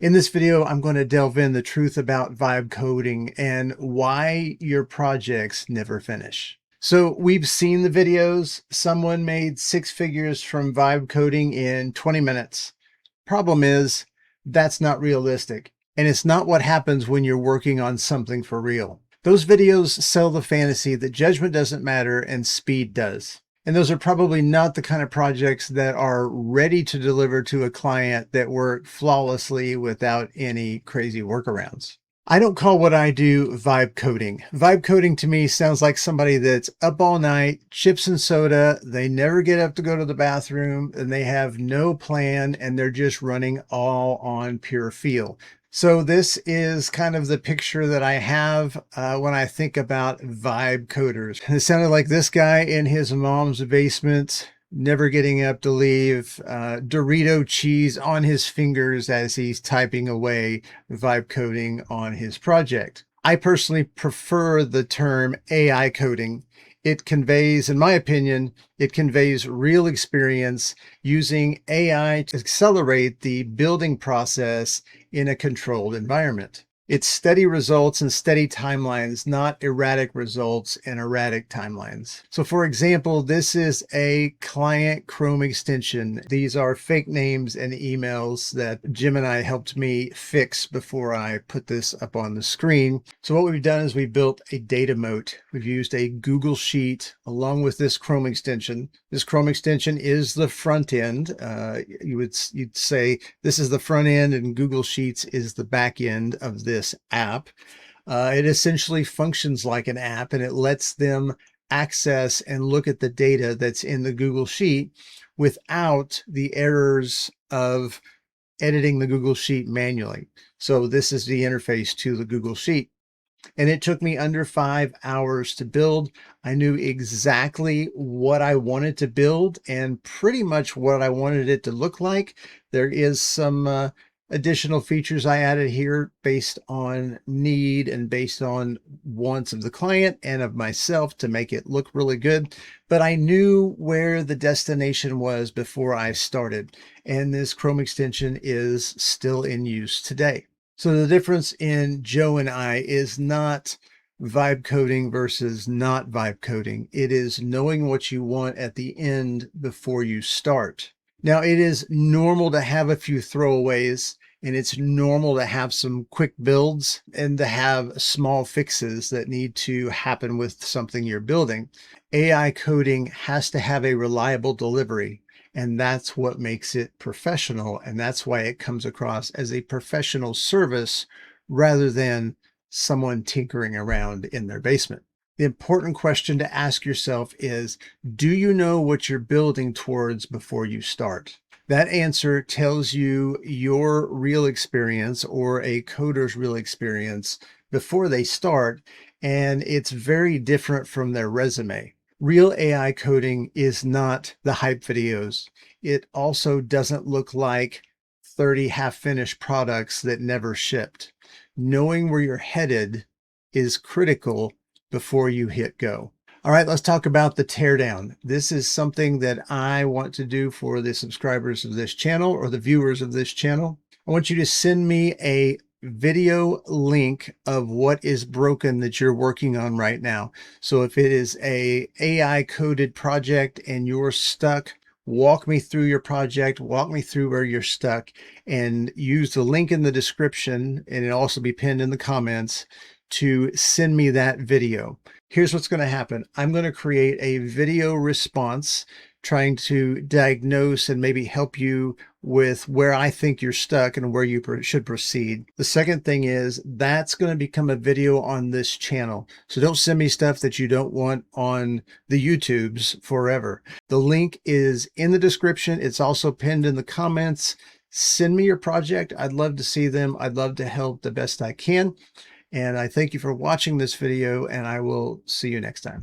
In this video, I'm going to delve in the truth about vibe coding and why your projects never finish. So we've seen the videos. Someone made six figures from vibe coding in 20 minutes. Problem is, that's not realistic. And it's not what happens when you're working on something for real. Those videos sell the fantasy that judgment doesn't matter and speed does. And those are probably not the kind of projects that are ready to deliver to a client that work flawlessly without any crazy workarounds. I don't call what I do vibe coding. Vibe coding to me sounds like somebody that's up all night, chips and soda, they never get up to go to the bathroom, and they have no plan, and they're just running all on pure feel. So this is kind of the picture that I have when I think about vibe coders. It sounded like this guy in his mom's basement, never getting up to leave, Dorito cheese on his fingers as he's typing away vibe coding on his project. I personally prefer the term AI coding. It conveys, in my opinion, it conveys real experience using AI to accelerate the building process in a controlled environment. It's steady results and steady timelines, not erratic results and erratic timelines. So for example, this is a client Chrome extension. These are fake names and emails that Gemini helped me fix before I put this up on the screen. So what we've done is we built a data moat. We've used a Google Sheet along with this Chrome extension. This Chrome extension is the front end. You'd say this is the front end and Google Sheets is the back end of this app. It essentially functions like an app, and it lets them access and look at the data that's in the Google Sheet without the errors of editing the Google Sheet manually. So this is the interface to the Google Sheet. And it took me under 5 hours to build. I knew exactly what I wanted to build and pretty much what I wanted it to look like. There is some additional features I added here based on need and based on wants of the client and of myself to make it look really good. But I knew where the destination was before I started. And this Chrome extension is still in use today. So the difference in Joe and I is not vibe coding versus not vibe coding. It is knowing what you want at the end before you start. Now, it is normal to have a few throwaways, and it's normal to have some quick builds and to have small fixes that need to happen with something you're building. AI coding has to have a reliable delivery, and that's what makes it professional. And that's why it comes across as a professional service rather than someone tinkering around in their basement. The important question to ask yourself is, do you know what you're building towards before you start? That answer tells you your real experience or a coder's real experience before they start, and it's very different from their resume. Real AI coding is not the hype videos. It also doesn't look like 30 half-finished products that never shipped. Knowing where you're headed is critical before you hit go. All right, let's talk about the teardown. This is something that I want to do for the subscribers of this channel or the viewers of this channel. I want you to send me a video link of what is broken that you're working on right now. So if it is a AI coded project and you're stuck, walk me through your project, walk me through where you're stuck, and use the link in the description, and it'll also be pinned in the comments, to send me that video. Here's what's going to happen. I'm going to create a video response trying to diagnose and maybe help you with where I think you're stuck and where you should proceed. The second thing is that's going to become a video on this channel. So don't send me stuff that you don't want on the YouTubes forever. The link is in the description. It's also pinned in the comments. Send me your project. I'd love to see them. I'd love to help the best I can. And I thank you for watching this video, and I will see you next time.